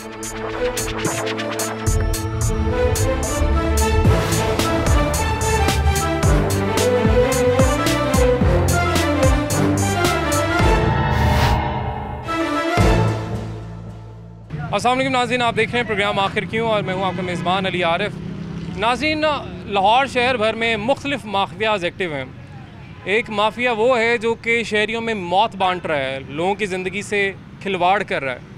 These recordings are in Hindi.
अस्सलाम वालेकुम नाज़रीन, आप देख रहे हैं प्रोग्राम आखिर क्यों और मैं हूं आपका मेज़बान अली आरिफ। नाज़रीन, लाहौर शहर भर में मुख्तलिफ माफियाज़ एक्टिव हैं। एक माफिया वो है जो कि शहरियों में मौत बांट रहा है, लोगों की ज़िंदगी से खिलवाड़ कर रहा है,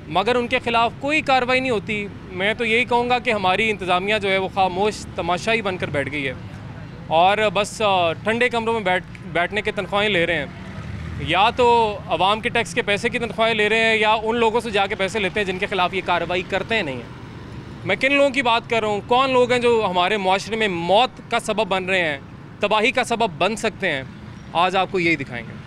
मगर उनके ख़िलाफ़ कोई कार्रवाई नहीं होती। मैं तो यही कहूँगा कि हमारी इंतज़ामिया जो है वो खामोश तमाशाई बनकर बैठ गई है और बस ठंडे कमरों में बैठने के तनख्वाहें ले रहे हैं। या तो अवाम के टैक्स के पैसे की तनख्वाहें ले रहे हैं या उन लोगों से जाके पैसे लेते हैं जिनके ख़िलाफ़ ये कार्रवाई करते हैं नहीं हैं। मैं किन लोगों की बात कर रहा हूँ? कौन लोग हैं जो हमारे मुआशरे में मौत का सबब बन रहे हैं, तबाही का सबब बन सकते हैं? आज आपको यही दिखाएंगे।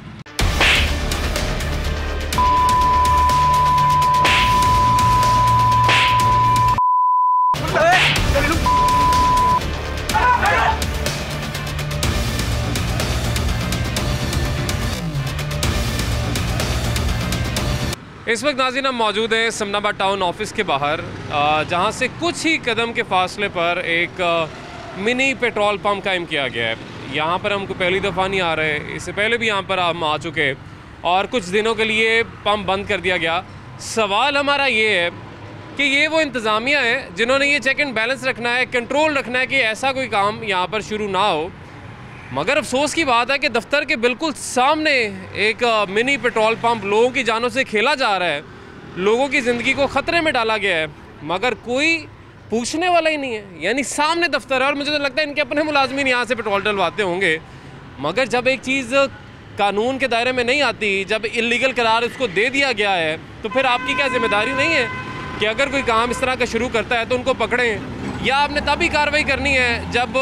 इस वक्त नाज़रीन हम मौजूद हैं समनाबाद टाउन ऑफिस के बाहर, जहां से कुछ ही कदम के फासले पर एक मिनी पेट्रोल पंप कायम किया गया है। यहां पर हमको पहली दफ़ा नहीं आ रहे, इससे पहले भी यहां पर हम आ चुके और कुछ दिनों के लिए पंप बंद कर दिया गया। सवाल हमारा ये है कि ये वो इंतज़ामिया है जिन्होंने ये चेक एंड बैलेंस रखना है, कंट्रोल रखना है कि ऐसा कोई काम यहाँ पर शुरू ना हो। मगर अफसोस की बात है कि दफ्तर के बिल्कुल सामने एक मिनी पेट्रोल पंप लोगों की जानों से खेला जा रहा है, लोगों की ज़िंदगी को ख़तरे में डाला गया है, मगर कोई पूछने वाला ही नहीं है। यानी सामने दफ्तर है और मुझे तो लगता है इनके अपने मुलाजमीन यहाँ से पेट्रोल डलवाते होंगे। मगर जब एक चीज़ कानून के दायरे में नहीं आती, जब इल्लीगल करार उसको दे दिया गया है, तो फिर आपकी क्या जिम्मेदारी नहीं है कि अगर कोई काम इस तरह का शुरू करता है तो उनको पकड़ें? या आपने तभी कार्रवाई करनी है जब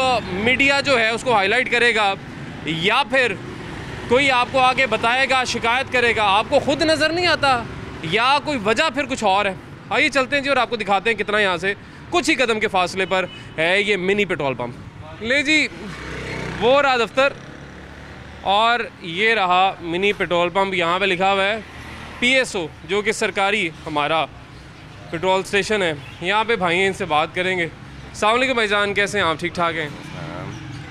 मीडिया जो है उसको हाईलाइट करेगा या फिर कोई आपको आगे बताएगा, शिकायत करेगा? आपको खुद नज़र नहीं आता या कोई वजह फिर कुछ और है? आइए चलते हैं जी और आपको दिखाते हैं कितना यहाँ से कुछ ही कदम के फासले पर है ये मिनी पेट्रोल पंप। ले जी, वो रहा दफ्तर और ये रहा मिनी पेट्रोल पंप। यहाँ पे लिखा हुआ है PSO, जो कि सरकारी हमारा पेट्रोल स्टेशन है। यहाँ पे भाई हैं, इनसे बात करेंगे। अस्सलाम वालेकुम भाईजान, कैसे हैं आप? ठीक ठाक हैं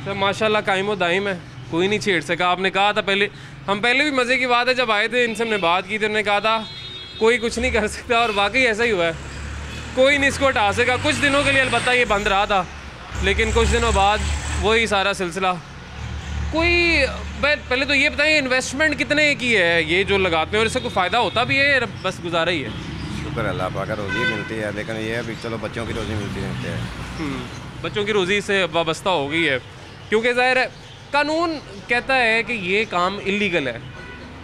सर? माशाल्लाह कायम व दाइम है, कोई नहीं छेड़ सका। आपने कहा था पहले भी मज़े की बात है, जब आए थे इनसे हमने बात की थी, उन्होंने कहा था कोई कुछ नहीं कर सकता और वाकई ऐसा ही हुआ है, कोई नहीं इसको हटा सका। कुछ दिनों के लिए अलबत्ता ये बंद रहा था, लेकिन कुछ दिनों बाद वही सारा सिलसिला। कोई पहले तो ये बताइए, इन्वेस्टमेंट कितने की है ये जो लगाते हैं और इससे कोई फ़ायदा होता भी है, बस गुजारा ही है? शुक्र अल्लाह पाक, रोज़ी मिलती है, लेकिन ये है भी चलो बच्चों की रोज़ी मिलती रहती है। बच्चों की रोज़ी से वाबस्ता हो गई है, क्योंकि ज़ाहिर है कानून कहता है कि ये काम इल्लीगल है।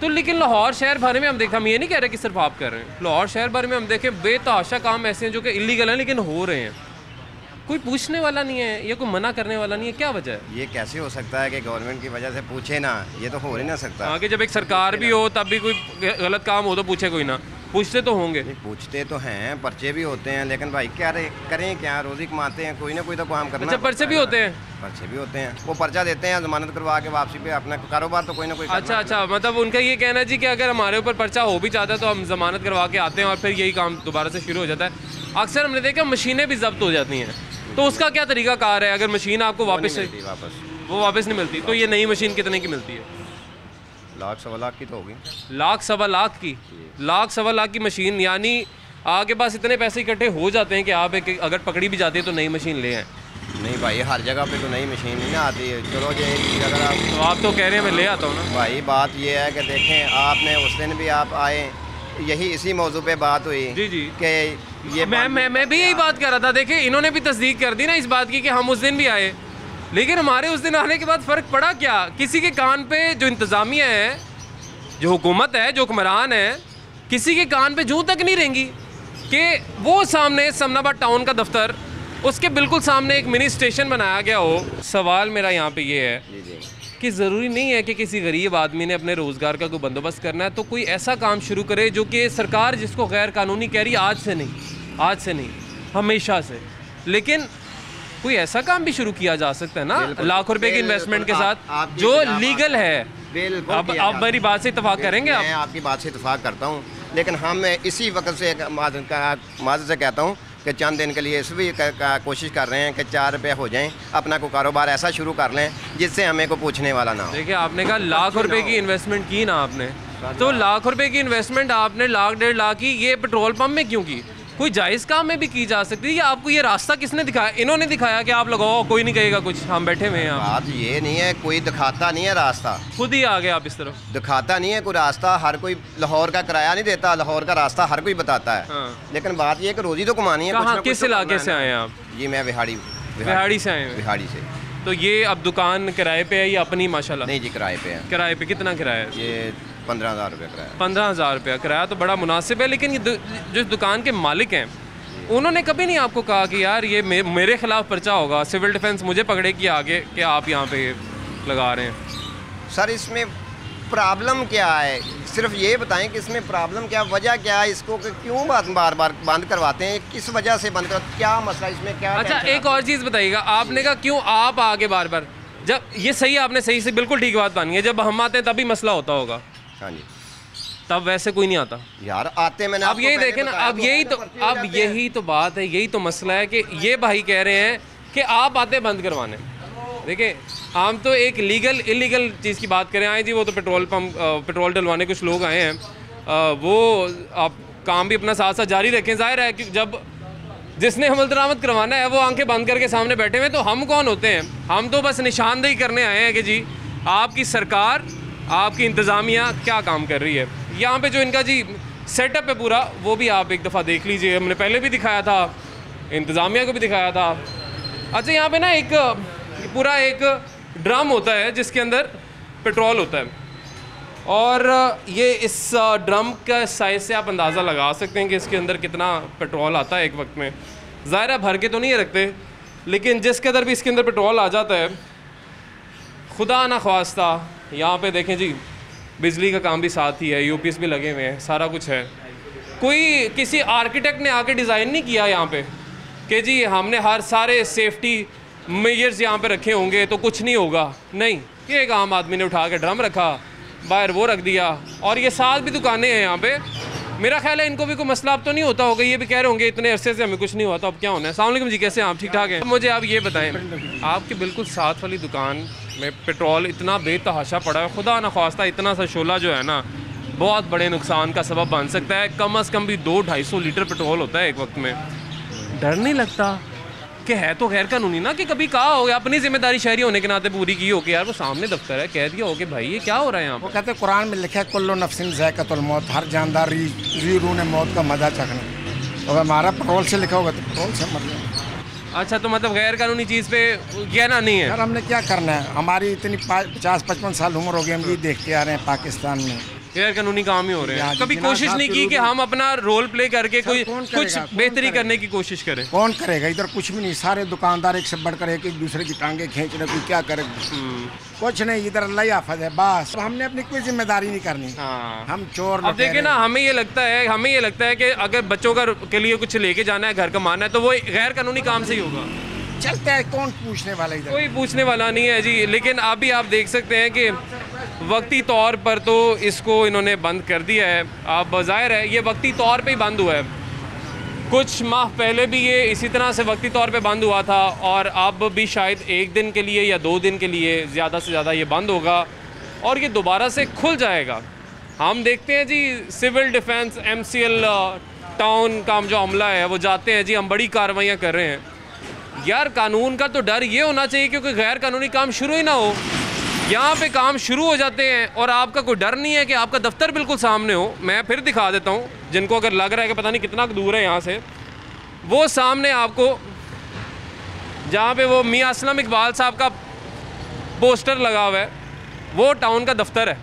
तो लेकिन लाहौर शहर भर में हम ये नहीं कह रहे कि सिर्फ आप कर रहे हैं, लाहौर शहर भर में हम देखें बेतहाशा काम ऐसे हैं जो कि इल्लीगल हैं लेकिन हो रहे हैं। कोई पूछने वाला नहीं है या कोई मना करने वाला नहीं है, क्या वजह है? ये कैसे हो सकता है कि गवर्नमेंट की वजह से पूछे ना? ये तो हो ही ना सकता। हाँ, कि जब एक सरकार भी हो तब भी कोई गलत काम हो तो पूछे कोई ना? पूछते तो होंगे। पूछते तो हैं, पर्चे भी होते हैं, लेकिन भाई क्या करें क्या? रोज़ी कमाते हैं, कोई ना कोई तो काम करना। अच्छा, पर्चे भी होते हैं? पर्चे भी होते हैं, वो पर्चा देते हैं, जमानत करवा के वापसी पे अपना कारोबार तो कोई ना कोई। अच्छा, मतलब उनका ये कहना है जी कि अगर हमारे ऊपर पर्चा हो भी जाता है तो हम जमानत करवा के आते हैं और फिर यही काम दोबारा से शुरू हो जाता है। अक्सर हमने देखा मशीनें भी जब्त हो जाती हैं, तो उसका क्या तरीका कार है? अगर मशीन आपको वापस नहीं मिलती तो ये नई मशीन कितने की मिलती है? लाख सवा लाख की तो होगी। लाख सवा लाख की मशीन, यानी आपके पास इतने पैसे इकट्ठे हो जाते हैं कि आप अगर पकड़ी भी जाती है तो नई मशीन ले आए? नहीं भाई, हर जगह पे तो नई मशीन नहीं ना आती है। चलो जी, अगर आप तो कह रहे हैं मैं ले आता हूँ ना भाई। बात ये है कि देखें, आपने उस दिन भी आप आए, यही इसी मौजू पे बात हुई जी कि ये मैं भी यही बात कर रहा था। देखिए, इन्होंने भी तस्दीक कर दी ना इस बात की कि हम उस दिन भी आए, लेकिन हमारे उस दिन आने के बाद फ़र्क पड़ा क्या? किसी के कान पे जो इंतज़ामिया है, जो हुकूमत है, जो हुक्मरान है, किसी के कान पे जूं तक नहीं रहेंगी कि वो सामने समनाबाद टाउन का दफ्तर, उसके बिल्कुल सामने एक मिनी स्टेशन बनाया गया हो। सवाल मेरा यहाँ पे ये है कि ज़रूरी नहीं है कि किसी गरीब आदमी ने अपने रोज़गार का कोई बंदोबस्त करना है तो कोई ऐसा काम शुरू करे जो कि सरकार जिसको गैर कानूनी कह रही है, आज से नहीं हमेशा से, लेकिन कोई ऐसा काम भी शुरू किया जा सकता है ना लाखों रुपए की इन्वेस्टमेंट के साथ जो लीगल है। अब मेरी बात से इतफाक करेंगे? मैं आपकी बात से इतफाक करता हूँ, लेकिन हम इसी वक्त से माज़ से कहता हूँ कि चंद दिन के लिए इस भी कोशिश कर रहे हैं कि 4 रुपये हो जाएं, अपना को कारोबार ऐसा शुरू कर लें जिससे हमें को पूछने वाला ना हो। देखिए आपने कहा लाख रुपए की इन्वेस्टमेंट की ना आपने, तो लाख रुपए की इन्वेस्टमेंट आपने लाख 1.5 लाख की ये पेट्रोल पंप में क्यों की? कोई जायज़ काम में भी की जा सकती है, या आपको ये रास्ता किसने दिखाया? इन्होंने दिखाया कि आप लगाओ, कोई नहीं कहेगा कुछ, हम बैठे हुए हैं यहाँ। बात ये नहीं है, कोई दिखाता नहीं है रास्ता, खुद ही आ गए आप इस तरफ। दिखाता नहीं है कोई रास्ता, हर कोई लाहौर का किराया नहीं देता, लाहौर का रास्ता हर कोई बताता है। हाँ। लेकिन बात ये है कि रोज़ी तो कमानी है। कहाँ, किस इलाके से आए हैं आप? जी मैं बिहाड़ी से आए हैं। बिहाड़ी से। तो ये अब दुकान किराए पे है या अपनी? माशाल्लाह। नहीं जी, किराए पे है। किराए पे कितना किराया है? ये 15,000 रुपये किराया। 15,000 रुपया किराया तो बड़ा मुनासिब है, लेकिन ये जो दुकान के मालिक हैं उन्होंने कभी नहीं आपको कहा कि यार ये मेरे खिलाफ पर्चा होगा, सिविल डिफेंस मुझे पकड़ेगी आगे कि आप यहाँ पे लगा रहे हैं? सर इसमें प्रॉब्लम क्या है, सिर्फ ये बताएं कि इसमें प्रॉब्लम क्या, वजह क्या है, इसको क्यों बार बार बंद करवाते हैं, किस वजह से बंद कर, क्या मसला इसमें क्या? अच्छा एक और चीज़ बताइएगा, आपने कहा क्यों आप आगे बार बार, जब ये सही, आपने सही से बिल्कुल ठीक बात मानी है, जब हम आते हैं तभी मसला होता होगा। हाँ जी। तब वैसे कोई नहीं आता यार, आते मैंने अब यही देखें ना, अब यही तो बात है, यही तो मसला है कि ये भाई कह रहे हैं कि आप आते बंद करवाने। देखिए हम तो एक लीगल इलीगल चीज़ की बात करें, आए जी वो तो पेट्रोल डलवाने कुछ लोग आए हैं, वो आप काम भी अपना साथ साथ जारी रखें। जाहिर है कि जब जिसने अमल दरामद करवाना है वो आंखें बंद करके सामने बैठे हुए, तो हम कौन होते हैं? हम तो बस निशानदेही करने आए हैं कि जी आपकी सरकार, आपकी इंतज़ामिया क्या काम कर रही है। यहाँ पे जो इनका जी सेटअप है पूरा, वो भी आप एक दफ़ा देख लीजिए, हमने पहले भी दिखाया था, इंतज़ामिया को भी दिखाया था। अच्छा यहाँ पे ना एक पूरा एक ड्रम होता है जिसके अंदर पेट्रोल होता है, और ये इस ड्रम का साइज़ से आप अंदाज़ा लगा सकते हैं कि इसके अंदर कितना पेट्रोल आता है एक वक्त में। ज़ाहिर है भर के तो नहीं रखते, लेकिन जिस कदर भी इसके अंदर पेट्रोल आ जाता है, खुदा ना ख्वास्ता यहाँ पे देखें जी बिजली का काम भी साथ ही है, यूपीएस भी लगे हुए हैं, सारा कुछ है। कोई किसी आर्किटेक्ट ने आके डिज़ाइन नहीं किया यहाँ पे कि जी हमने हर सारे सेफ्टी मेजर्स यहाँ पे रखे होंगे तो कुछ नहीं होगा। नहीं, ये एक आम आदमी ने उठा के ड्रम रखा, बाहर वो रख दिया, और ये 7 भी दुकानें हैं यहाँ पे। मेरा ख्याल है इनको भी कोई मसला अब तो नहीं होता होगा, ये भी कह रहे होंगे इतने अरसे से हमें कुछ नहीं हुआ, तो अब क्या होना है। अस्सलाम वालेकुम जी, कैसे हैं आप? ठीक ठाक हैं? मुझे आप ये बताएं, आपके बिल्कुल साथ वाली दुकान में पेट्रोल इतना बेतहाशा पड़ा है, खुदा न ख्वास्ता इतना सा शोला जो है ना बहुत बड़े नुकसान का सबब बन सकता है। कम अज़ कम भी 200-250 लीटर पेट्रोल होता है एक वक्त में। डर नहीं लगता कि है तो गैर कानूनी ना, कि कभी कहा हो अपनी जिम्मेदारी शहरी होने के नाते पूरी की हो कि यार वो सामने दफ्तर है, कह दिया हो कि भाई ये क्या हो रहा है यहाँ? वो कहते हैं कुरान में लिखा है कुल्लु नफ्सिन ज़ायक़तुल मौत, हर जानदार ज़रूर ने मौत का मज़ा चखना। तो अगर हमारा पेट्रोल से लिखा होगा तो पेट्रोल से मर जाए। अच्छा, तो मतलब गैर कानूनी चीज़ पे कहना नहीं है यार, हमने क्या करना है, हमारी इतनी 50-55 साल उम्र हो गई, हम ये देखते आ रहे हैं पाकिस्तान में गैर कानूनी काम ही हो रहे हैं। कभी कोशिश नहीं की कि हम अपना रोल प्ले करके कोई कुछ बेहतरी करने की कोशिश करें? कौन करेगा? इधर कुछ भी नहीं, सारे दुकानदार एक से बढ़कर एक दूसरे की टांगे खींच रहे, कोई क्या करे? कुछ नहीं, इधर अल्लाह आफत है बस। हमने अपनी कोई जिम्मेदारी नहीं करनी। हम चोर। अब देखिए ना, हमें ये लगता है कि अगर बच्चों के लिए कुछ लेके जाना है, घर कमाना है, तो वो गैर कानूनी काम से ही होगा। चलता है, कौन पूछने वाला? इधर कोई पूछने वाला नहीं है जी। लेकिन अभी आप देख सकते हैं कि वक्ती तौर पर तो इसको इन्होंने बंद कर दिया है। अब ज़ाहिर है ये वक्ती तौर पे ही बंद हुआ है, कुछ माह पहले भी ये इसी तरह से वक्ती तौर पे बंद हुआ था, और अब भी शायद 1 दिन के लिए या 2 दिन के लिए ज़्यादा से ज़्यादा ये बंद होगा, और ये दोबारा से खुल जाएगा। हम देखते हैं जी सिविल डिफेंस MCL टाउन का जो अमला है वो जाते हैं जी, हम बड़ी कार्रवाइयाँ कर रहे हैं। यार कानून का तो डर ये होना चाहिए क्योंकि गैर कानूनी काम शुरू ही ना हो। यहाँ पे काम शुरू हो जाते हैं और आपका कोई डर नहीं है कि आपका दफ्तर बिल्कुल सामने हो। मैं फिर दिखा देता हूँ, जिनको अगर लग रहा है कि पता नहीं कितना दूर है यहाँ से, वो सामने आपको जहाँ पे वो मियाँ असलम इकबाल साहब का पोस्टर लगा हुआ है, वो टाउन का दफ्तर है।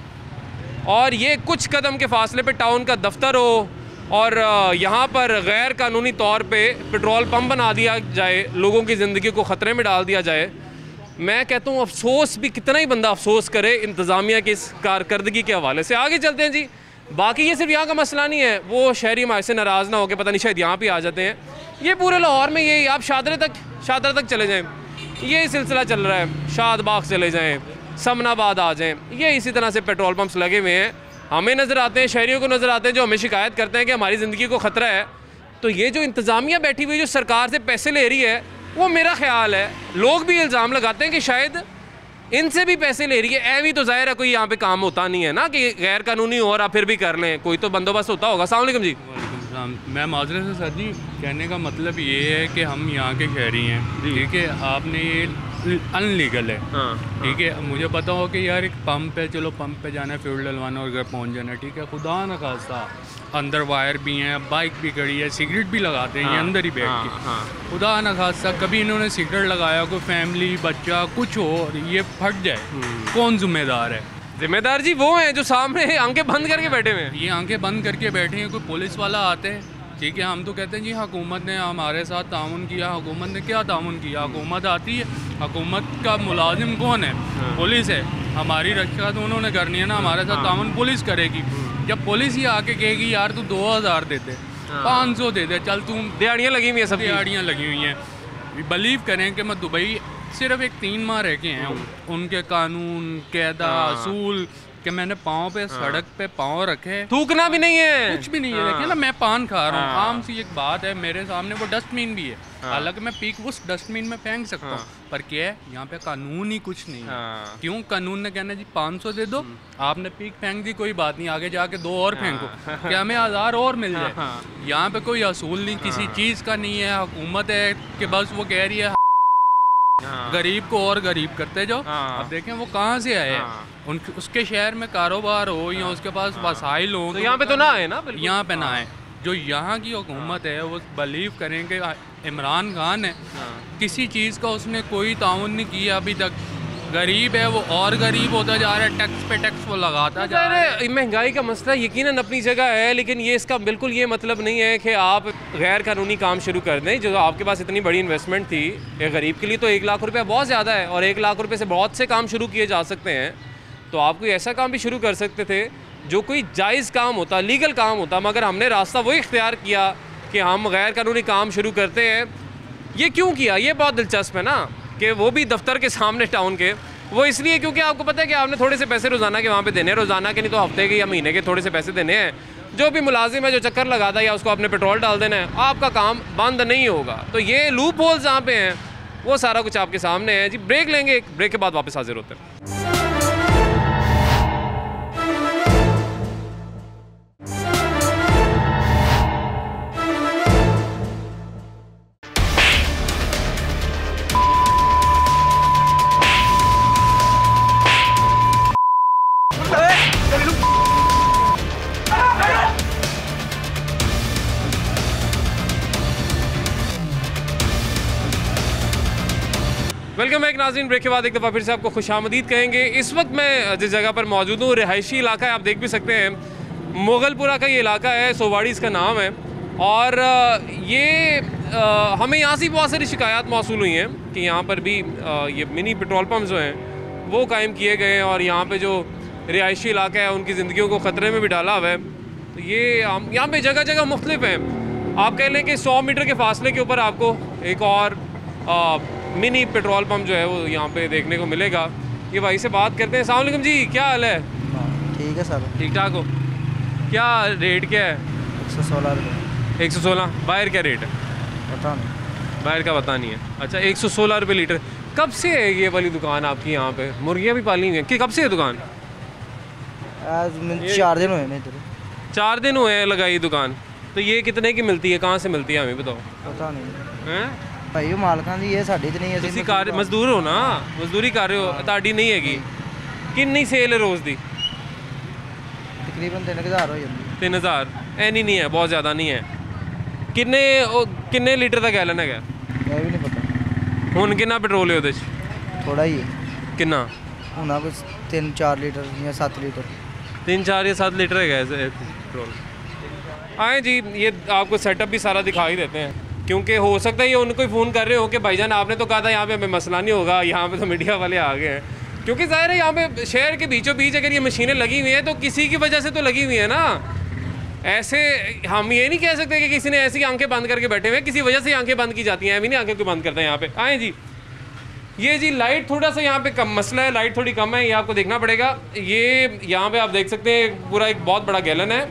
और ये कुछ कदम के फासले पे टाउन का दफ्तर हो और यहाँ पर गैर कानूनी तौर पे पेट्रोल पंप बना दिया जाए, लोगों की ज़िंदगी को ख़तरे में डाल दिया जाए। मैं कहता हूँ अफसोस भी, कितना ही बंदा अफसोस करे इंतज़ामिया की इस कारकर्दगी के हवाले से। आगे चलते हैं जी। बाकी ये सिर्फ यहाँ का मसला नहीं है, वो शहरी हमारे से नाराज़ ना हो के पता नहीं शायद यहाँ पे आ जाते हैं। ये पूरे लाहौर में यही, आप शादरा तक चले जाएँ, यही सिलसिला चल रहा है। शादबाग चले जाएँ, समनाबाद आ जाएँ, ये इसी तरह से पेट्रोल पम्प्स लगे हुए हैं। हमें नज़र आते हैं, शहरियों को नज़र आते हैं जो हमें शिकायत करते हैं कि हमारी ज़िंदगी को ख़तरा है। तो ये जो इंतज़ामिया बैठी हुई जो सरकार से पैसे ले रही है, वो मेरा ख्याल है लोग भी इल्ज़ाम लगाते हैं कि शायद इनसे भी पैसे ले रही है। ऐवी तो ज़ाहिर है कोई यहाँ पे काम होता नहीं है ना कि गैर कानूनी हो और आप फिर भी कर लें, कोई तो बंदोबस्त होता होगा। अस्सलाम वालेकुम जी। मैं माजरे से सर जी, कहने का मतलब ये है कि हम यहाँ के शहरी हैं, ठीक है, आपने ये अनलीगल है, ठीक है। मुझे पता हो कि यार एक पंप है, चलो पंप पे जाना है, फ्यूल डलवाना और घर पहुँच जाना है, ठीक है। खुदा न खास्ता अंदर वायर भी हैं, बाइक भी खड़ी है, सिगरेट भी लगाते हैं ये अंदर ही बैठ के। खुदा न खास्ता कभी इन्होंने सिगरेट लगाया, कोई फैमिली बच्चा कुछ हो और ये फट जाए, कौन जिम्मेदार है? जिम्मेदार जी वो हैं जो सामने आंखें बंद करके बैठे हुए हैं। ये आंखें बंद करके बैठे हैं, कोई पुलिस वाला आते हैं, ठीक है, हम तो कहते हैं जी हुकूमत ने हमारे साथ ताउन किया। हुकूमत ने क्या ताउन किया? हुकूमत आती है, हुकूमत का मुलाजिम कौन है? पुलिस है। हमारी रक्षा तो उन्होंने करनी है ना, हमारे साथ ताउन पुलिस करेगी। जब पुलिस ही आके कहेगी यार तू 2000 दे दे, 500 दे दे, चल तू, दिहाड़ियाँ लगी हुई हैं, सब दिहाड़ियाँ लगी हुई हैं। बिलीव करें कि मैं दुबई सिर्फ एक 3 माह रह के हैं, उनके कानून कायदा असूल कि मैंने पाँव पे सड़क पे पाँव रखे, थूकना भी नहीं है, कुछ भी नहीं है। देखिए ना, मैं पान खा रहा हूँ, आम सी एक बात है, मेरे सामने वो डस्टबिन भी है, हालांकि मैं पीक उस डस्टबिन में फेंक सकता हूँ, पर क्या है यहाँ पे कानून ही कुछ नहीं है। क्यों? कानून ने कहना जी 500 दे दो, आपने पीक फेंक दी, कोई बात नहीं, आगे जाके 2 और फेंको, क्या हमें 1000 और मिल जाए। यहाँ पे कोई असूल नहीं, किसी चीज़ का नहीं है। हुकूमत है कि बस वो कह रही है गरीब को और गरीब करते जाओ। अब देखें वो कहाँ से आए हैं, उसके शहर में कारोबार हो या उसके पास वसाइल हो, तो यहाँ पे तो ना आए ना, यहाँ पे ना आए। जो यहाँ की हुकूमत है वो बिलीव करें कि इमरान खान है, किसी चीज़ का उसने कोई ताउन नहीं किया अभी तक। गरीब है वो और गरीब होता जा रहा है, टैक्स पे टैक्स वो लगाता जा रहा है। महंगाई का मसला यकीनन अपनी जगह है, लेकिन ये इसका बिल्कुल ये मतलब नहीं है कि आप गैर कानूनी काम शुरू कर दें। जो आपके पास इतनी बड़ी इन्वेस्टमेंट थी, एक गरीब के लिए तो 1 लाख रुपया बहुत ज़्यादा है, और 1 लाख रुपये से बहुत से काम शुरू किए जा सकते हैं। तो आप कोई ऐसा काम भी शुरू कर सकते थे जो कोई जायज़ काम होता, लीगल काम होता, मगर हमने रास्ता वही इख्तियार किया कि हम गैर कानूनी काम शुरू करते हैं। ये क्यों किया? ये बहुत दिलचस्प है ना, कि वो भी दफ्तर के सामने टाउन के। वो इसलिए क्योंकि आपको पता है कि आपने थोड़े से पैसे रोज़ाना के वहाँ पे देने हैं, रोज़ाना के नहीं तो हफ्ते के या महीने के थोड़े से पैसे देने हैं। जो भी मुलाजिम है जो चक्कर लगाता है या उसको आपने पेट्रोल डाल देना है, आपका काम बंद नहीं होगा। तो ये लूप होल्स जहाँ पे हैं वो सारा कुछ आपके सामने है जी। ब्रेक लेंगे, एक ब्रेक के बाद वापस हाजिर होते हैं। वेलकम बैक नाज़रीन। ब्रेक के बाद एक दफ़ा फिर से आपको खुशामदीद कहेंगे। इस वक्त मैं जिस जगह पर मौजूद हूँ रिहायशी इलाका है, आप देख भी सकते हैं, मुगलपुरा का ये इलाका है, सोवाड़ी इसका नाम है। और ये हमें यहाँ से बहुत सारी शिकायत मौसूल हुई हैं कि यहाँ पर भी ये मिनी पेट्रोल पम्प जो हैं वो कायम किए गए हैं और यहाँ पे जो रिहायशी इलाका है उनकी ज़िंदगियों को ख़तरे में भी डाला हुआ है। तो ये यहाँ पे जगह जगह मुख्तलिफ हैं। आप कह लें कि 100 मीटर के फासले के ऊपर आपको एक और मिनी पेट्रोल पंप जो है वो यहाँ पे देखने को मिलेगा। ये भाई से बात करते हैं। अस्सलाम वालेकुम जी, क्या हाल है? ठीक है सर। ठीक ठाक हो? क्या रेट क्या है? 116 रुपये। 116। बाहर क्या रेट है? पता नहीं, बाहर का पता नहीं है। अच्छा, 116 रुपये लीटर। कब से है ये वाली दुकान आपकी यहाँ पे? मुर्गियाँ भी पाली हुई हैं कि कब से है दुकान? आज 4 दिन हुए मेरे। 4 दिन हुए हैं लगाई दुकान। तो ये कितने की मिलती है, कहाँ से मिलती है हमें बताओ? पता नहीं हैं भाई, वो मालकां दी है, साडी ते नहीं है। ਤੁਸੀਂ ਕਾਰ ਮਜ਼ਦੂਰ ਹੋ ਨਾ, ਮਜ਼ਦੂਰੀ ਕਰ ਰਹੇ ਹੋ, ਤੁਹਾਡੀ ਨਹੀਂ ਹੈਗੀ। ਕਿੰਨੀ ਸੇਲ ਹੈ ਰੋਜ਼ ਦੀ? ਤਕਰੀਬਨ 3000 ਹੋ ਜਾਂਦੀ। 3000 ਐਨੀ ਨਹੀਂ ਹੈ, ਬਹੁਤ ਜ਼ਿਆਦਾ ਨਹੀਂ ਹੈ। ਕਿੰਨੇ ਲੀਟਰ ਦਾ ਗੈਲਨ ਹੈਗਾ? ਇਹ ਵੀ ਨਹੀਂ ਪਤਾ। ਹੁਣ ਕਿੰਨਾ ਪੈਟਰੋਲ ਹੈ ਉਹਦੇ 'ਚ? ਥੋੜਾ ਹੀ ਹੈ। ਕਿੰਨਾ ਹੋਣਾ ਕੁਝ 3-4 लीटर या 7 लीटर। 3-4 या 7 लीटर है पेट्रोल। आए जी, ये आपको सेटअप भी सारा दिखा ही देते हैं, क्योंकि हो सकता है ये उनको ही फ़ोन कर रहे हो कि भाईजान आपने तो कहा था यहाँ पे हमें मसला नहीं होगा, यहाँ पे तो मीडिया वाले आ गए हैं। क्योंकि ज़ाहिर है यहाँ पे शहर के बीचों बीच अगर ये मशीनें लगी हुई हैं तो किसी की वजह से तो लगी हुई है ना। ऐसे हम ये नहीं कह सकते कि किसी ने ऐसी आंखें बंद करके बैठे हुए हैं, किसी वजह से आंखें बंद की जाती हैं। अभी नहीं आंखें क्यों बंद करते हैं यहाँ पे। आए जी, ये जी लाइट थोड़ा सा यहाँ पे कम मसला है, लाइट थोड़ी कम है, ये आपको देखना पड़ेगा। ये यहाँ पे आप देख सकते हैं पूरा एक बहुत बड़ा गैलन है,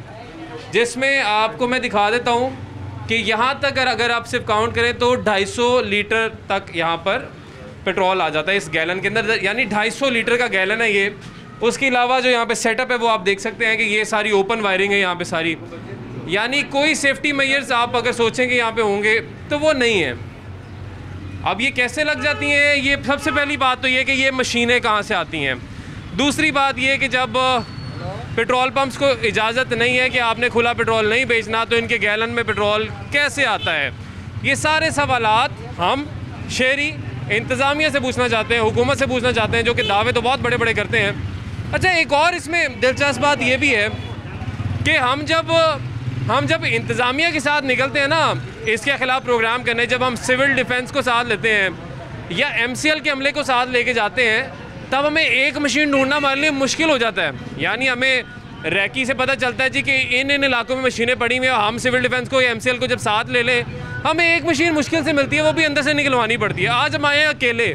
जिसमें आपको मैं दिखा देता हूँ कि यहाँ तक अगर आप सिर्फ काउंट करें तो 250 लीटर तक यहाँ पर पेट्रोल आ जाता है इस गैलन के अंदर, यानी 250 लीटर का गैलन है ये। उसके अलावा जो यहाँ पे सेटअप है वो आप देख सकते हैं कि ये सारी ओपन वायरिंग है यहाँ पे सारी, यानी कोई सेफ्टी मेजर्स आप अगर सोचें कि यहाँ पे होंगे तो वो नहीं है। अब ये कैसे लग जाती हैं, ये सबसे पहली बात तो ये कि ये मशीनें कहाँ से आती हैं। दूसरी बात ये कि जब पेट्रोल पंप्स को इजाज़त नहीं है कि आपने खुला पेट्रोल नहीं बेचना, तो इनके गैलन में पेट्रोल कैसे आता है। ये सारे सवालात हम शहरी इंतज़ामिया से पूछना चाहते हैं, हुकूमत से पूछना चाहते हैं, जो कि दावे तो बहुत बड़े बड़े करते हैं। अच्छा, एक और इसमें दिलचस्प बात ये भी है कि हम जब इंतज़ामिया के साथ निकलते हैं ना इसके ख़िलाफ़ प्रोग्राम करने, जब हम सिविल डिफेंस को साथ लेते हैं या MCL के अमले को साथ लेके जाते हैं, तब हमें एक मशीन ढूंढना हमारे लिए मुश्किल हो जाता है। यानी हमें रैकी से पता चलता है जी कि इन इलाकों में मशीनें पड़ी हुई हैं, हम सिविल डिफेंस को या MCL को जब साथ ले लें, हमें एक मशीन मुश्किल से मिलती है, वो भी अंदर से निकलवानी पड़ती है। आज हम आए अकेले,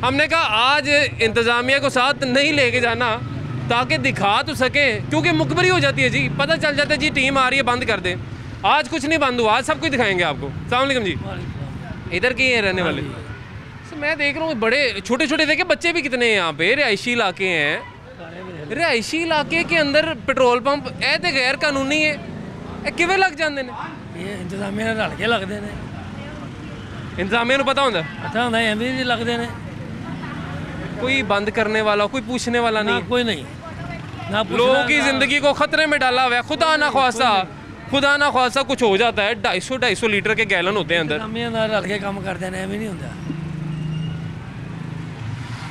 हमने कहा आज इंतज़ामिया को साथ नहीं लेके जाना ताकि दिखा तो सकें, क्योंकि मुखबरी हो जाती है जी, पता चल जाता है जी टीम आ रही है बंद कर दें। आज कुछ नहीं बंद हुआ, आज सब कुछ दिखाएंगे आपको। अस्सलाम वालेकुम जी, इधर के हैं रहने वाले? तो मैं देख रहा हूँ बड़े छोटे छोटे देखे बच्चे भी कितने हैं यहाँ पे, रिहायशी इलाके हैं। रिहायशी इलाके के अंदर पेट्रोल पंप ऐ ते गैर कानूनी है, किवें लग जाते हैं? ये इंतजामिया रल के लगते हैं। इंतजामिया को पता होता पता होता है भी लगते हैं, कोई बंद करने वाला, कोई पूछने वाला नहीं, कोई नहीं ना। लोगों की ज़िंदगी को ख़तरे में डाला हुआ है। खुदा ना ख्वासा कुछ हो जाता है, 250 लीटर के गैलन होते हैं अंदर। इंतजामिया रल के काम करते हैं, नहीं होता।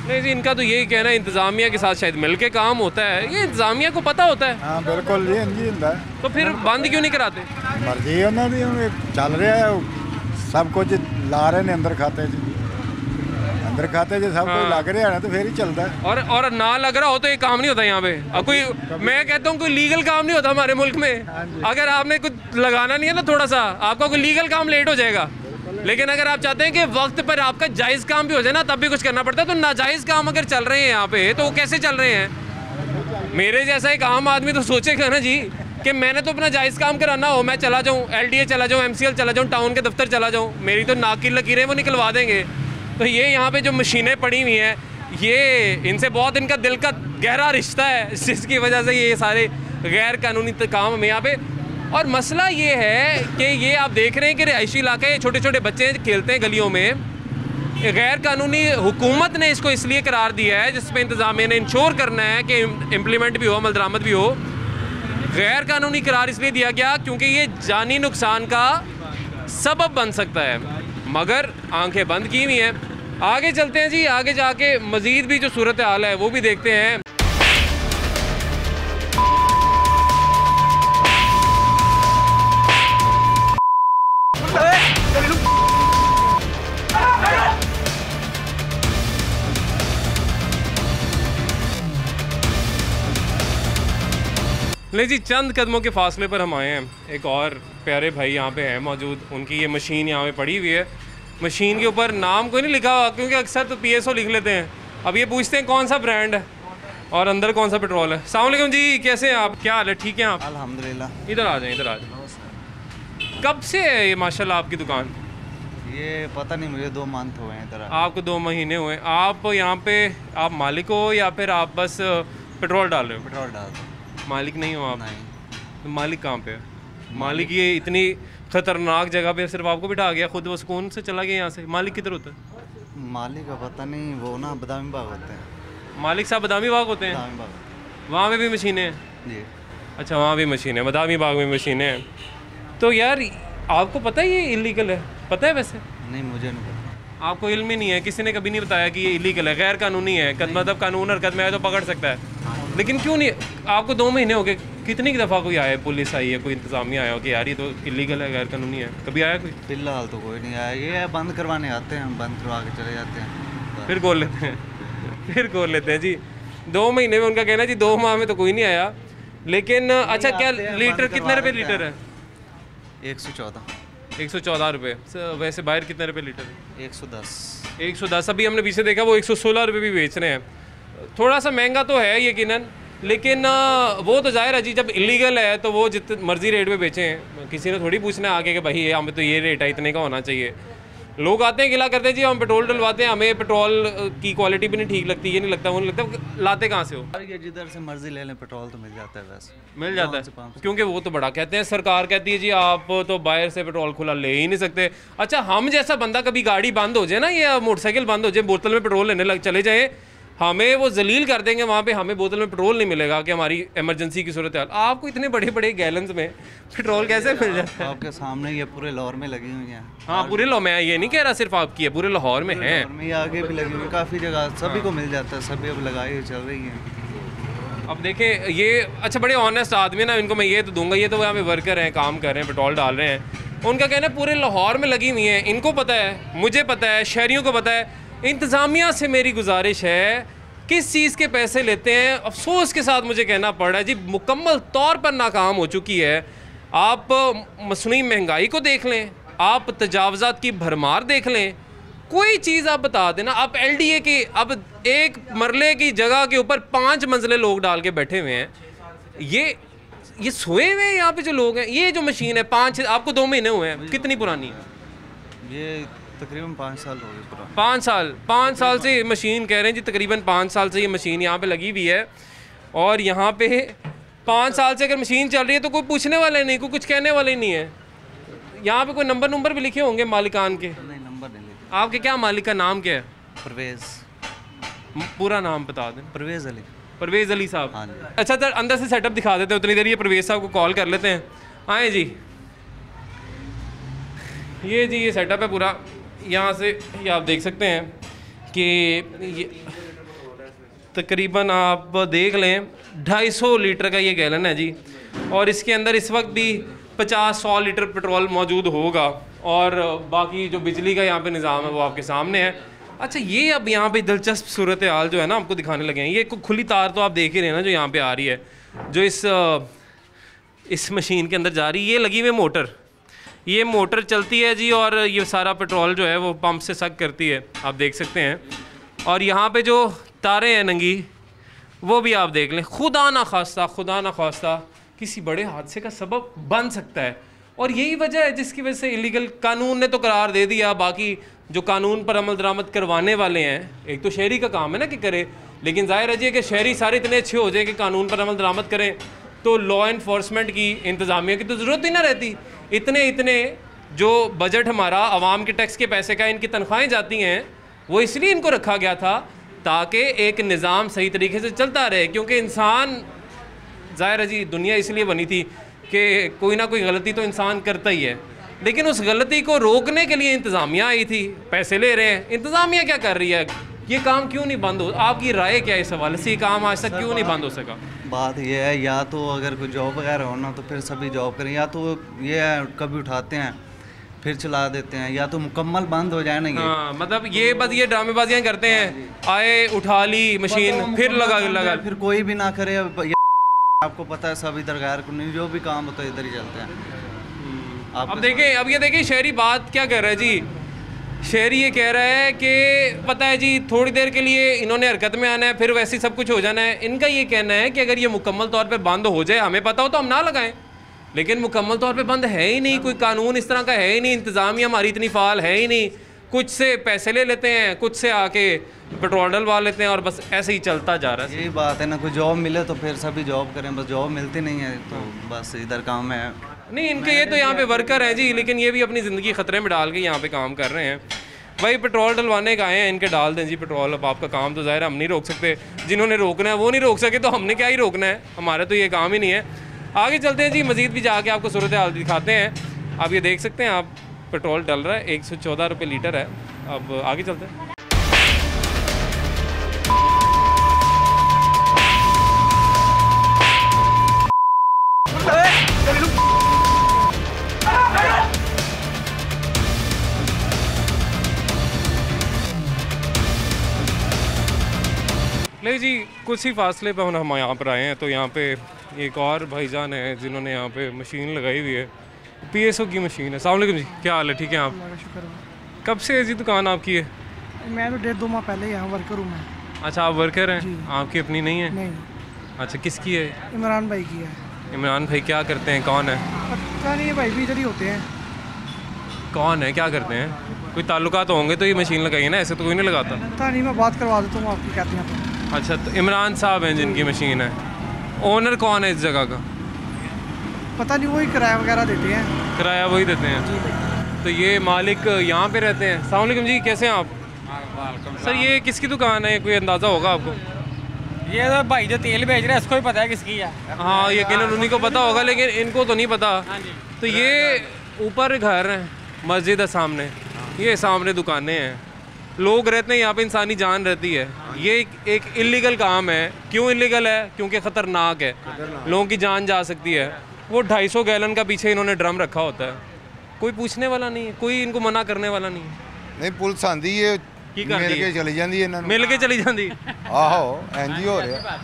नहीं जी, इनका तो यही कहना है इंतज़ामिया के साथ शायद मिल के काम होता है। ये इंतज़ामिया को पता होता है। हाँ बिल्कुल जी, इंजी होता है। तो फिर बंद क्यों नहीं कराते? मर्जी उन्होंने चल रहा है, सब कुछ ला रहे हैं अंदर खाते जी, अंदर खाते जी सब कुछ लग रहा है ना, तो फिर ही चलता है। और ना लग रहा हो तो ये काम नहीं होता यहाँ पे। अब कोई, मैं कहता हूँ कोई लीगल काम नहीं होता हमारे मुल्क में। अगर आपने कुछ लगाना नहीं है ना थोड़ा सा, आपका कोई लीगल काम लेट हो जाएगा, लेकिन अगर आप चाहते हैं कि वक्त पर आपका जायज़ काम भी हो जाए ना, तब भी कुछ करना पड़ता है। तो नाजायज़ काम अगर चल रहे हैं यहाँ पे, तो वो कैसे चल रहे हैं? मेरे जैसा एक आम आदमी तो सोचेगा ना जी कि मैंने तो अपना जायज़ काम कराना हो, मैं चला जाऊँ LDA चला जाऊँ, MCL चला जाऊँ, टाउन के दफ्तर चला जाऊँ, मेरी तो नाक की लकीरें वो निकलवा देंगे। तो ये यहाँ पे जो मशीनें पड़ी हुई हैं, ये इनसे बहुत इनका दिल का गहरा रिश्ता है, जिसकी वजह से ये सारे गैर कानूनी काम हमें यहाँ पे। और मसला ये है कि ये आप देख रहे हैं कि रिहायशी इलाका है, छोटे छोटे बच्चे खेलते हैं गलियों में। गैर कानूनी हुकूमत ने इसको इसलिए करार दिया है, जिसमें इंतज़ामिया ने इंश्योर करना है कि इम्प्लीमेंट भी हो, अमल दरामद भी हो। गैर कानूनी करार इसलिए दिया गया क्योंकि ये जानी नुकसान का सबब बन सकता है, मगर आंखें बंद की हुई हैं। आगे चलते हैं जी, आगे जाके मज़ीद भी जो सूरत हाल है वो भी देखते हैं। ले जी, चंद कदमों के फासले पर हम आए हैं। एक और प्यारे भाई यहाँ पे हैं मौजूद, उनकी ये मशीन यहाँ पे पड़ी हुई है। मशीन के ऊपर नाम कोई नहीं लिखा हुआ, क्योंकि अक्सर तो PSO लिख लेते हैं। अब ये पूछते हैं कौन सा ब्रांड है और अंदर कौन सा पेट्रोल है। अस्सलाम वालेकुम जी, कैसे हैं आप? क्या हाल है? ठीक हैं आप? अल्हम्दुलिल्लाह। इधर आ जाएं, इधर आ जाएं। कब से है ये माशाल्लाह आपकी दुकान? ये पता नहीं, मुझे 2 मंथ हुए हैं इधर। आपको 2 महीने हुए। आप यहाँ पे आप मालिक हो या फिर आप बस पेट्रोल डाल रहे हो? पेट्रोल डाल दो। मालिक नहीं हो आप? नहीं। तो मालिक कहाँ पे है? मालिक ये इतनी ख़तरनाक जगह पे सिर्फ आपको बिठा गया, खुद वो सुकून से चला गया यहाँ से। मालिक किधर होता है? मालिक का पता नहीं, वो ना बदामी बाग होते हैं। मालिक साहब बदामी बाग होते हैं? बदामी बाग। वहाँ पे भी मशीनें हैं? जी। अच्छा, वहाँ भी मशीनें, बदामी बाग में मशीनें हैं। तो यार आपको पता है ये इलीगल है? पता है वैसे? नहीं, मुझे नहीं पता। आपको इल्म ही नहीं है? किसी ने कभी नहीं बताया कि ये इलीगल है, गैर कानूनी है? मतलब कानून हरकत में आए तो पकड़ सकता है, लेकिन क्यों नहीं? आपको 2 महीने हो गए, कितनी दफ़ा कोई आया, पुलिस आई है, कोई इंतज़ामिया आया हो कि यार ये तो इलीगल है, गैर कानूनी है? कभी आया कोई? फिलहाल तो कोई नहीं आया। ये बंद करवाने आते हैं, हम बंद करवा के चले जाते हैं, फिर खोल लेते हैं। फिर खोल लेते हैं जी। 2 महीने में उनका कहना है जी, 2 माह में तो कोई नहीं आया। लेकिन अच्छा, क्या लीटर कितने रुपए लीटर है? 114। 114 रुपये। वैसे बाहर कितने रुपए लीटर है? 110। 110 अभी हमने पीछे देखा वो 116 रुपये भी बेच रहे हैं। थोड़ा सा महंगा तो है यकीनन, लेकिन वो तो जाहिर है जी, जब इलीगल है तो वो जितने मर्जी रेट पे बेचें, किसी ने थोड़ी पूछना है आगे कि भाई हमें तो ये रेट है, इतने का होना चाहिए। लोग आते हैं गिला करते हैं जी हम पेट्रोल डलवाते हैं, हमें पेट्रोल की क्वालिटी भी नहीं ठीक लगती, ये नहीं लगता वो नहीं लगता। लाते कहाँ से हो? ये जिधर से मर्जी ले लें पेट्रोल तो मिल जाता है, वैसे मिल जाता है, क्योंकि वो तो बड़ा कहते हैं, सरकार कहती है जी आप तो बाहर से पेट्रोल खुला ले ही नहीं सकते। अच्छा, हम जैसा बंदा कभी गाड़ी बंद हो जाए ना या मोटरसाइकिल बंद हो जाए, बोतल में पेट्रोल लेने लग चले जाए, हमें वो जलील कर देंगे वहाँ पे, हमें बोतल में पेट्रोल नहीं मिलेगा कि हमारी इमरजेंसी की सूरत है। आपको इतने बड़े बड़े गैलन्स में पेट्रोल कैसे मिल जाता है? आपके सामने ये पूरे लाहौर में लगी हुई हैं। हाँ, पूरे लाहौर में, ये नहीं कह रहा सिर्फ आपकी है, पूरे लाहौर में है। लाहौर में ये आगे भी लगी हुई है, काफ़ी जगह सभी को मिल जाता है, सभी अब लगाई हुई चल रही है। अब देखें ये अच्छा बड़े ऑनेस्ट आदमी है ना, इनको मैं ये तो दूंगा, ये तो यहाँ पे वर्कर हैं, काम कर रहे हैं, पेट्रोल डाल रहे हैं। उनका कहना है पूरे लाहौर में लगी हुई हैं, इनको पता है, मुझे पता है, शहरियों को पता है। इंतज़ामिया से मेरी गुजारिश है, किस चीज़ के पैसे लेते हैं, अफसोस के साथ मुझे कहना पड़ रहा है जी, मुकम्मल तौर पर नाकाम हो चुकी है। आप मसनूई महंगाई को देख लें, आप तजावज़ात की भरमार देख लें, कोई चीज़ आप बता देना। आप LDA की अब एक मरले की जगह के ऊपर 5 मंजिलें लोग डाल के बैठे हुए हैं। ये सोए हुए हैं यहाँ पे जो लोग हैं। ये जो मशीन है 5 आपको 2 महीने हुए हैं, कितनी पुरानी है? ये तकरीबन 5 साल हो गए पूरा। 5 साल से मशीन कह रहे हैं जी, तकरीबन 5 साल से ये मशीन यहाँ पे लगी हुई है। और यहाँ पे 5 साल से अगर मशीन चल रही है तो कोई पूछने वाला नहीं, कोई कुछ कहने वाला ही नहीं है। यहाँ पे कोई नंबर भी लिखे होंगे मालिकान के? नहीं, नंबर नहीं लिखे। आपके क्या मालिक का नाम क्या है? परवेज़। पूरा नाम बता दें। परवेज़ अली। परवेज़ अली साहब। हाँ जी। अच्छा सर, अंदर से सेटअप दिखा देते हैं, उतनी देर ये परवेज़ साहब को कॉल कर लेते हैं। आए जी, ये सेटअप है पूरा। यहाँ से ये आप देख सकते हैं कि ये तकरीबन आप देख लें 250 लीटर का ये गैलन है जी, और इसके अंदर इस वक्त भी 50-100 लीटर पेट्रोल मौजूद होगा, और बाकी जो बिजली का यहाँ पे निज़ाम है वो आपके सामने है। अच्छा, ये अब यहाँ पे दिलचस्प सूरत हाल जो है ना आपको दिखाने लगे हैं। ये खुली तार तो आप देख ही रहे हैं ना जो यहाँ पे आ रही है, जो इस मशीन के अंदर जा रही है। ये लगी हुई मोटर, ये मोटर चलती है जी, और ये सारा पेट्रोल जो है वो पंप से सक करती है, आप देख सकते हैं। और यहाँ पे जो तारें हैं नंगी, वो भी आप देख लें, खुदा ना खास्ता किसी बड़े हादसे का सबब बन सकता है। और यही वजह है जिसकी वजह से इलीगल, कानून ने तो करार दे दिया, बाकी जो कानून पर अमल दरामद करवाने वाले हैं, एक तो शहरी का काम है ना कि करे, लेकिन ज़ाहिर है जी कि शहरी सारे इतने अच्छे हो जाए कि कानून पर अमल दरामद करें तो लॉ इन्फोर्समेंट की, इंतज़ामिया की तो ज़रूरत ही ना रहती। इतने जो बजट हमारा आवाम के टैक्स के पैसे का इनकी तनख्वाहें जाती हैं, वो इसलिए इनको रखा गया था ताकि एक निज़ाम सही तरीके से चलता रहे। क्योंकि इंसान, ज़ाहिर है जी दुनिया इसलिए बनी थी कि कोई ना कोई गलती तो इंसान करता ही है, लेकिन उस गलती को रोकने के लिए इंतज़ामिया आई थी। पैसे ले रहे हैं, इंतज़ामिया क्या कर रही है? ये काम क्यों नहीं बंद हो? आपकी राय क्या है इस हवाले से? ये काम आज तक क्यों नहीं बंद हो सका? बात ये है, या तो अगर कोई जॉब वगैरह हो ना तो फिर सभी जॉब करें, या तो ये है कभी उठाते हैं फिर चला देते हैं, या तो मुकम्मल बंद हो जाए ना ये। हाँ, मतलब ये बस ये ड्रामेबाजियाँ करते हैं, आए उठा ली मशीन फिर लगा फिर कोई भी ना करे। आपको पता है सब इधर गैर कानूनी जो भी काम होता है इधर ही चलते हैं। अब ये देखें शहरी बात क्या कर रहा है जी। शहरी ये कह रहा है कि पता है जी थोड़ी देर के लिए इन्होंने हरकत में आना है, फिर वैसे ही सब कुछ हो जाना है। इनका ये कहना है कि अगर ये मुकम्मल तौर पे बंद हो जाए, हमें पता हो तो हम ना लगाएं, लेकिन मुकम्मल तौर पे बंद है ही नहीं, कोई कानून इस तरह का है ही नहीं, इंतज़ामिया हमारी इतनी फ़ाल है ही नहीं। कुछ से पैसे ले लेते हैं, कुछ से आके पेट्रोल डलवा लेते हैं, और बस ऐसे ही चलता जा रहा है। यही बात है ना, कोई जॉब मिले तो फिर सभी जॉब करें, बस जॉब मिलती नहीं है तो बस इधर काम है। नहीं, इनके ये तो यहाँ पे वर्कर हैं जी, लेकिन ये भी अपनी ज़िंदगी ख़तरे में डाल के यहाँ पे काम कर रहे हैं। भाई पेट्रोल डलवाने का आए हैं, इनके डाल दें जी पेट्रोल। अब आपका काम तो ज़ाहिर हम नहीं रोक सकते, जिन्होंने रोकना है वो नहीं रोक सके तो हमने क्या ही रोकना है, हमारा तो ये काम ही नहीं है। आगे चलते हैं जी, मज़ीद भी जाके आपको सूरत हाल दिखाते हैं। आप ये देख सकते हैं, आप पेट्रोल डल रहा है, 114 रुपये लीटर है। अब आगे चलते हैं। ले जी, कुछ ही फासले पे हम यहाँ पर आए हैं, तो यहाँ पे एक और भाईजान है जिन्होंने यहाँ पे मशीन लगाई हुई है, PSO की मशीन है। अस्सलाम वालेकुम जी, क्या हाल है? ठीक है आप? कब से है जी दुकान आपकी है? मैं तो 1.5-2 माह पहले यहाँ वर्कर हूँ मैं। अच्छा, आप वर्कर हैं, आपकी अपनी नहीं है? नहीं। अच्छा, किसकी है? इमरान भाई की है। इमरान भाई क्या करते हैं, कौन है? पता नहीं, भाई भी इधर ही होते हैं। कौन है, क्या करते हैं? कोई ताल्लुकात तो होंगे तो ये मशीन लगाई है ना, ऐसे तो कोई नहीं लगाता। पता नहीं, मैं बात करवा देता हूँ आपकी, कहते हैं तो। अच्छा, तो इमरान साहब हैं जिनकी मशीन है। ओनर कौन है इस जगह का? पता नहीं, वही किराया वगैरह देते हैं। किराया वही देते हैं। तो ये मालिक यहाँ पे रहते हैं। अस्सलाम वालेकुम जी, कैसे हैं आप? सर, ये किसकी दुकान है, कोई अंदाज़ा होगा आपको? ये तो भाई जो तेल बेच रहा है इसको ही पता है किसकी है। हाँ, यकीनन उन्हीं को पता होगा, लेकिन इनको तो नहीं पता। तो ये ऊपर घर है, मस्जिद है सामने, ये सामने दुकानें हैं, लोग रहते हैं यहाँ पे, इंसानी जान रहती है। ये एक इल्लीगल काम है। क्यों इल्लीगल है? क्योंकि ख़तरनाक है, लोगों की जान जा सकती है। वो 250 गैलन का पीछे इन्होंने ड्रम रखा होता है, कोई पूछने वाला नहीं है, कोई इनको मना करने वाला नहीं है। नहीं, पुलिस आंदी है, मिल के चली जाती है, मिल के चली जाती। आहो, एनजी हो रहा।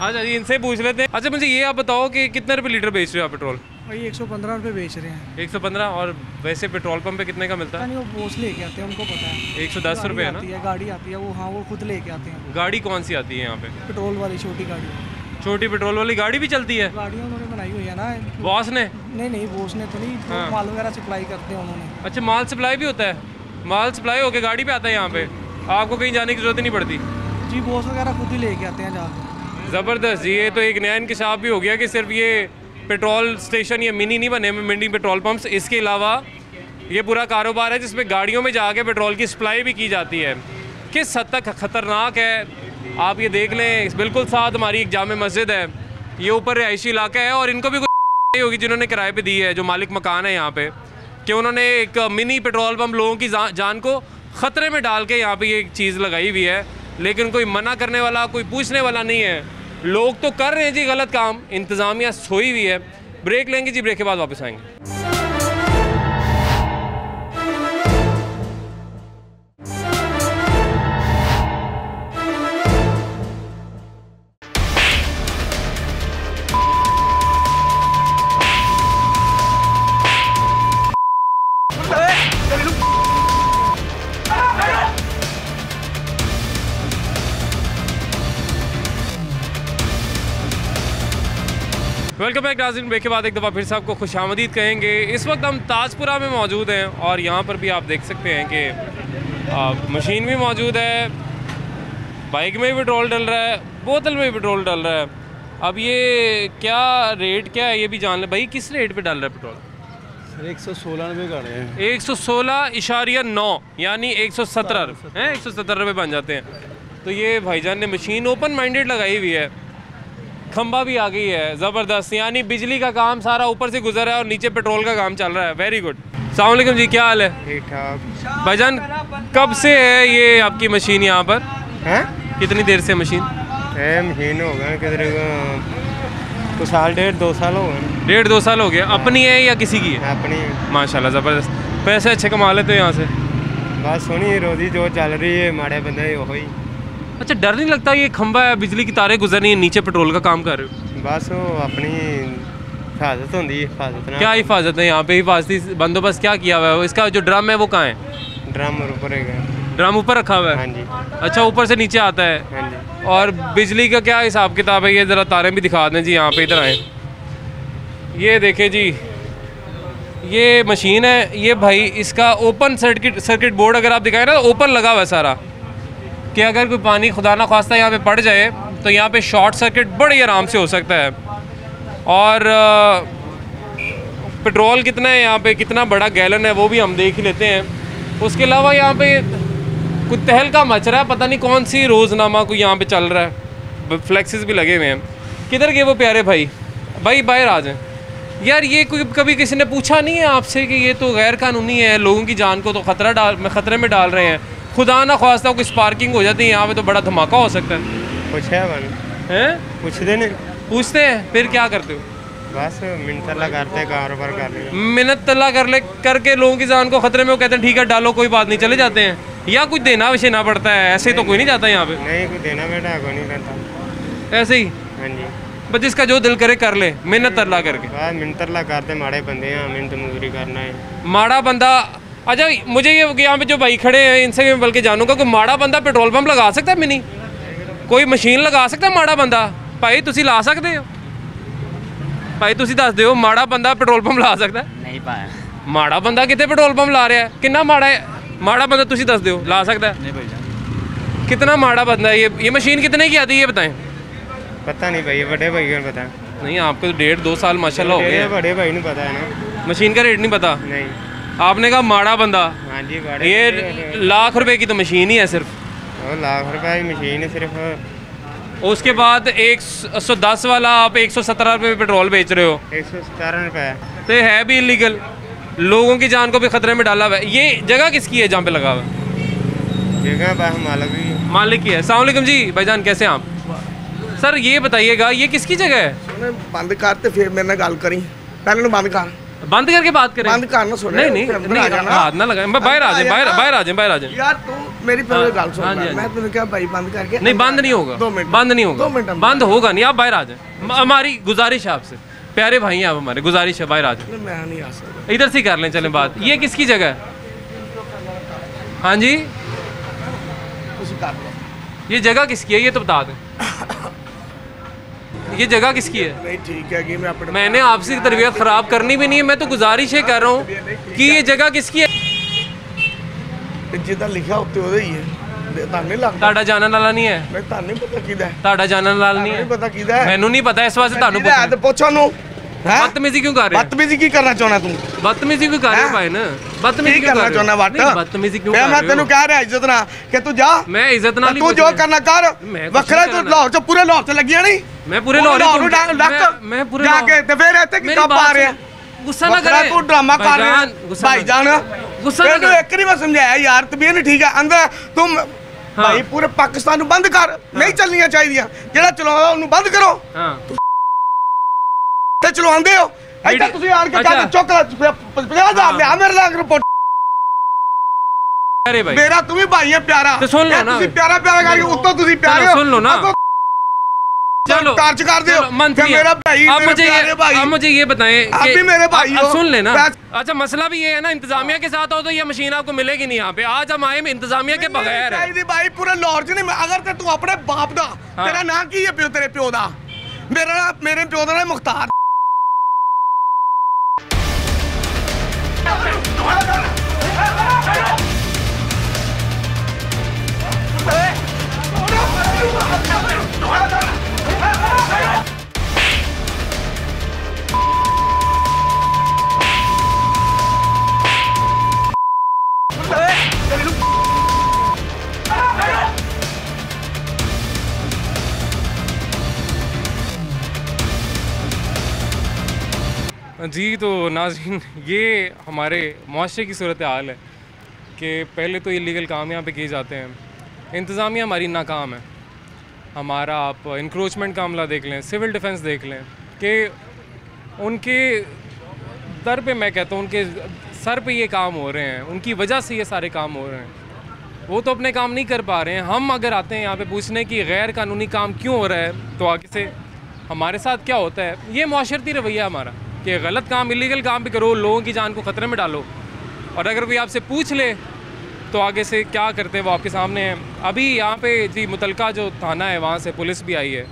अच्छा जी, इनसे पूछ लेते हैं। अच्छा, मुझे ये आप बताओ कि कितने रुपए लीटर बेच रहे हो आप पेट्रोल? वही 115 रुपये बेच रहे हैं। 115। और वैसे पेट्रोल पंप पे कितने का मिलता है? वो बोस लेके आते हैं, उनको पता है। 110 रुपये है ना? गाड़ी आती है वो, हाँ, वो खुद लेके आते हैं। गाड़ी कौन सी आती है यहाँ पे? पेट्रोल वाली छोटी गाड़ी। छोटी पेट्रोल वाली गाड़ी भी चलती है? गाड़ियाँ उन्होंने बनाई हुई है ना, बॉस ने? नहीं, बॉस ने तो नहीं, तो माल वगैरह सप्लाई करते हैं उन्होंने। अच्छा, माल सप्लाई भी होता है? माल सप्लाई होके गाड़ी पे आता है यहाँ पे, आपको कहीं जाने की जरूरत नहीं पड़ती? जी, बॉस वगैरह खुद ही लेके आते हैं जाकर। ज़बरदस्त जी, ये तो एक नया इंकशाफ भी हो गया कि सिर्फ ये पेट्रोल स्टेशन या मिनी नहीं बने, मिनी पेट्रोल पंप्स, इसके अलावा ये पूरा कारोबार है जिसमें गाड़ियों में जाके पेट्रोल की सप्लाई भी की जाती है। किस हद तक ख़तरनाक है आप ये देख लें। बिल्कुल साथ हमारी एक जामे मस्जिद है, ये ऊपर रिहायशी इलाका है, और इनको भी कुछ होगी जिन्होंने किराए पे दी है, जो मालिक मकान है यहाँ पे, कि उन्होंने एक मिनी पेट्रोल पंप लोगों की जान को ख़तरे में डाल के यहाँ पे ये चीज़ लगाई हुई है, लेकिन कोई मना करने वाला, कोई पूछने वाला नहीं है। लोग तो कर रहे हैं जी गलत काम, इंतज़ामिया सोई हुई है। ब्रेक लेंगे जी, ब्रेक के बाद वापस आएंगे। वेलकम बैक नाज़रीन, ब्रेक के बाद एक दफ़ा फिर से आपको खुशामदीद कहेंगे। इस वक्त हम ताजपुरा में मौजूद हैं और यहाँ पर भी आप देख सकते हैं कि मशीन भी मौजूद है, बाइक में भी पेट्रोल डल रहा है, बोतल में भी पेट्रोल डल रहा है। अब ये क्या रेट क्या है ये भी जान लें। भाई, किस रेट पे डल रहा है पेट्रोल? सर 116 रुपये का है। 116.9 यानी 117 हैं, 117 रुपये बन जाते हैं। तो ये भाईजान ने मशीन ओपन माइंडेड लगाई हुई है, खंबा भी आ गई है, ज़बरदस्त, यानी बिजली का काम सारा ऊपर से गुजर रहा है और नीचे पेट्रोल का काम चल रहा है। Very good. अस्सलाम वालेकुम जी, क्या हाल है? ठीक ठाक। भाईजान, कब से है ये आपकी मशीन यहाँ पर? हैं? कितनी देर से मशीन? मशीन हो गए किधर को साल 1.5-2 साल हो गए। 1.5-2 साल हो गया। अपनी है या किसी की है? अपनी। माशाल्लाह, ज़बरदस्त। पैसे अच्छे कमा लेते हो यहाँ से? बस सोनी रोजी जो चल रही है, माड़े बंदे वही। अच्छा, डर नहीं लगता ये खंबा है, बिजली की तारें गुजर रही है, नीचे पेट्रोल का काम कर रहे हो? बस वो अपनी हिफाजत होती है। हिफाजत क्या हिफाजत है यहाँ पे? हिफाजती बंदोबस्त क्या किया हुआ है? इसका जो ड्रम है वो कहाँ है? ड्रम ऊपर है। ड्रम ऊपर रखा हुआ है? हाँ जी। अच्छा, ऊपर से नीचे आता है। हाँ जी। और बिजली का क्या हिसाब किताब है? ये ज़रा तारें भी दिखा दें जी, यहाँ पे इधर आए। ये देखें जी, ये मशीन है, ये भाई इसका ओपन सर्किट बोर्ड अगर आप दिखाएं ना, ओपन लगा हुआ है सारा, कि अगर कोई पानी खुदा ना खास्ता यहाँ पे पड़ जाए तो यहाँ पे शॉर्ट सर्किट बड़े आराम से हो सकता है। और पेट्रोल कितना है यहाँ पे, कितना बड़ा गैलन है वो भी हम देख ही लेते हैं। उसके अलावा यहाँ पे कुछ तहलका मच रहा है, पता नहीं कौन सी रोज़नामा कोई यहाँ पे चल रहा है, फ्लैक्सेस भी लगे हुए हैं। किधर गए वो प्यारे भाई? भाई बाहर आ जाएं यार। ये कोई कभी किसी ने पूछा नहीं है आपसे कि ये तो गैर कानूनी है, लोगों की जान को तो खतरे में डाल रहे हैं, खुदा ना ख्वास्ता कोई स्पार्किंग हो जाती है यहाँ पे तो बड़ा धमाका हो सकता है। कुछ है पूछते नहीं? पूछते हैं, फिर क्या करते हो? बस मिन्नत तल्ला करते, कारोबार कर रहे हैं। मिन्नत तल्ला करके लोगों की जान को खतरे में, वो कहते हैं ठीक है डालो कोई बात नहीं, चले जाते हैं। या कुछ देना विशेना पड़ता है? ऐसे तो कोई नहीं जाता यहाँ पे। नहीं, कुछ देना बेटा कोई नहीं करता, ऐसे ही। हाँ जी, बस जिसका जो दिल करे कर ले, मिन्नत तल्ला करके। मिन्नत तल्ला करते, माड़े बंदे हैं, मिन्नत मजदूरी करना है। माड़ा बंदा अच्छा मुझे ये यहाँ पे जो भाई खड़े हैं इनसे मैं बल्कि जानूंगा कोई माड़ा बंदा पेट्रोल पंप लगा सकता है मिनी? कोई मशीन लगा सकता है माड़ा बंदा? भाई तुसी ला सकते हो? भाई तुसी दस दिओ माड़ा बंदा पेट्रोल पंप ला सकता है? नहीं पाया। माड़ा बंदा कितने पेट्रोल पंप ला रहा है? कितना माड़ा है? माड़ा बंदा तुसी दस दिओ ला सकता है? नहीं भाई। कितना माड़ा बंदा है? ये मशीन कितने की आती है ये बताएं। पता नहीं भाई, बड़े भाई को पता है। नहीं आपको 1.5-2 साल माशाल्लाह हो गए। बड़े भाई नहीं पता है ना, मशीन का रेट नहीं पता? नहीं। आपने कहा माड़ा बंदा। हाँ जी, ये लाख रुपए की तो मशीन ही है सिर्फ। लाख रुपए की मशीन है सिर्फ। उसके बाद 110 वाला आप 117 रुपये पेट्रोल बेच रहे हो। 117 रुपये तो है भी इलीगल, लोगों की जान को भी खतरे में डाला हुआ है। ये जगह किसकी है जहाँ पे लगा हुआ है? जगह मालिक की है। अस्सलाम वालेकुम जी भाईजान, कैसे हैं आप? सर ये बताइएगा ये किसकी जगह है? बंद करते फिर मेरे नाल गल करी, पहले बंद कर, बंद करके बात करें। बंद करना सुने। नहीं हाथ ना लगाएं, बाहर आ जाए, बाहर आ जाए। यार तू मेरी पहले गल सुन, मैं तुझे क्या भाई बंद करके? नहीं बंद नहीं होगा, बंद नहीं होगा, बंद होगा नहीं। आप बाहर आ जाए, हमारी गुजारिश है आपसे, प्यारे भाई हैं आप हमारे, गुजारिश है बाहर आ जाए। मैं नहीं आ सकता, इधर से कर लें चलें बात। ये किसकी जगह है? हाँ जी ये जगह किसकी है ये तो बता दें। ये जगह किसकी है? नहीं ठीक है कि मैं अपने, मैंने आपसे तरबियत ख़राब करनी भी नहीं है, मैं तो गुजारिश है कर रहा हूँ कि ये जगह किसकी है। जिदा लिखा उत्ते ओदे ही है, ताने लगदा ताड़ा जानन वाला नहीं है? मैं ताने पता किदा है, ताड़ा जानन वाला नहीं है? पता किदा है, मैनू नहीं पता, इस वास्ते तानू पुछो। पूछो नु बदतमीजी क्यों कर रहे हो? बदतमीजी की करना चाहना तू? बदतमीजी क्यों कर रहे हो भाई ना? बदतमीजी क्यों करना चाहना? बट बदतमीजी क्यों कर रहे हो? मैं तेनू कह रहा इज्जत ना कि तू जा, मैं इज्जत ना तू जो करना कर। वखरा तू लाहौर च पूरे लाहौर च लगिया नहीं? मैं पूरे लाहौर मैं पूरे जाके ते फिर इत्थे की कब आ रहे हैं? गुस्सा ना करे, तू ड्रामा कर रहा है भाईजान। गुस्सा ना कर, एक नहीं मैं समझाया यार, तबीयत नहीं ठीक है अंदर तुम भाई पूरे पाकिस्तान ਨੂੰ ਬੰਦ ਕਰ, नहीं ਚੱਲਣੀਆਂ ਚਾਹੀਦੀਆਂ, ਜਿਹੜਾ ਚਲਾਉਂਦਾ ਉਹਨੂੰ ਬੰਦ ਕਰੋ। ਤੇ ਚਲਾਉਂਦੇ ਹੋ ਇੱਥੇ ਤੁਸੀਂ ਆਣ ਕੇ ਕਹਿੰਦੇ ਚੁੱਕ 50,000 ਲਿਆ ਮੇਰੇ ਨਾਲ ਰਿਪੋਰਟ। अरे भाई मेरा तुम ही भाई है प्यारा, तो सुन लो ना, प्यारा प्यारा करके उत्तो तुसी प्यारे हो, सुन लो ना। चलो कार्य कर दो मंत्री मेरा भाई, आप मुझे ये बताएं, आप भी मेरे भाई हो। सुन लेना। अच्छा मसला भी ये है ना, इंतजामिया के साथ हो तो ये मशीन आपको मिलेगी नहीं यहाँ पे। आज हम आए इंतजामिया के बगैर है भाई पूरे लाहौर च नहीं। अगर तू अपने बाप दा, तेरा नाम की है प्यो, तेरे प्यो दा? मेरे प्यो दा नाम मुख्तार। जी तो नाज़रीन ये हमारे माशरे की सूरत हाल है कि पहले तो इलीगल काम यहाँ पे किए जाते हैं, इंतज़ामिया हमारी नाकाम है। हमारा आप इंक्रोचमेंट का मामला देख लें, सिविल डिफेंस देख लें कि उनके दर पे, मैं कहता हूँ उनके सर पे ये काम हो रहे हैं, उनकी वजह से ये सारे काम हो रहे हैं। वो तो अपने काम नहीं कर पा रहे हैं। हम अगर आते हैं यहाँ पे पूछने कि गैर कानूनी काम क्यों हो रहा है तो आगे से हमारे साथ क्या होता है, ये मुआशरती रवैया हमारा कि गलत काम, इलीगल काम भी करो, लोगों की जान को ख़तरे में डालो, और अगर कोई आपसे पूछ ले तो आगे से क्या करते हैं वो आपके सामने है। अभी यहाँ पे जी मुतलका जो थाना है वहाँ से पुलिस भी आई है,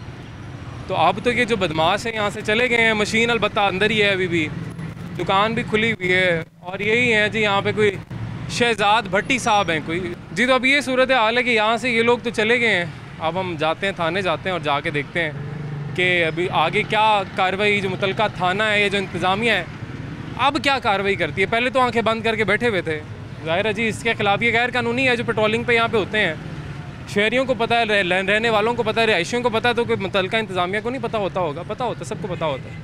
तो अब तो ये जो बदमाश है यहाँ से चले गए हैं। मशीन अलबत्ता अंदर ही है, अभी भी दुकान भी खुली हुई है, और यही है जी यहाँ पे कोई शहजाद भट्टी साहब हैं कोई जी। तो अब ये सूरत हाल है कि यहाँ से ये लोग तो चले गए हैं। अब हम जाते हैं थाने, जाते हैं और जाके देखते हैं कि अभी आगे क्या कार्रवाई, जो मुतलका थाना है, ये जो इंतज़ामिया है अब क्या कार्रवाई करती है। पहले तो आंखें बंद करके बैठे हुए थे, ज़ाहिर है जी इसके ख़िलाफ़ ये गैर कानूनी है जो पेट्रोलिंग पे यहाँ पे होते हैं। शहरियों को पता है, रहने वालों को पता है, रिहायशियों को पता है, तो कोई मुतलका इंतज़ामिया को नहीं पता होता होगा? पता होता, सबको पता होता है।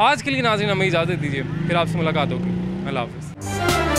आज के लिए नाज़रीन हमें इजाज़त दीजिए, फिर आपसे मुलाकात होगी। अल्लाह हाफ़िज़।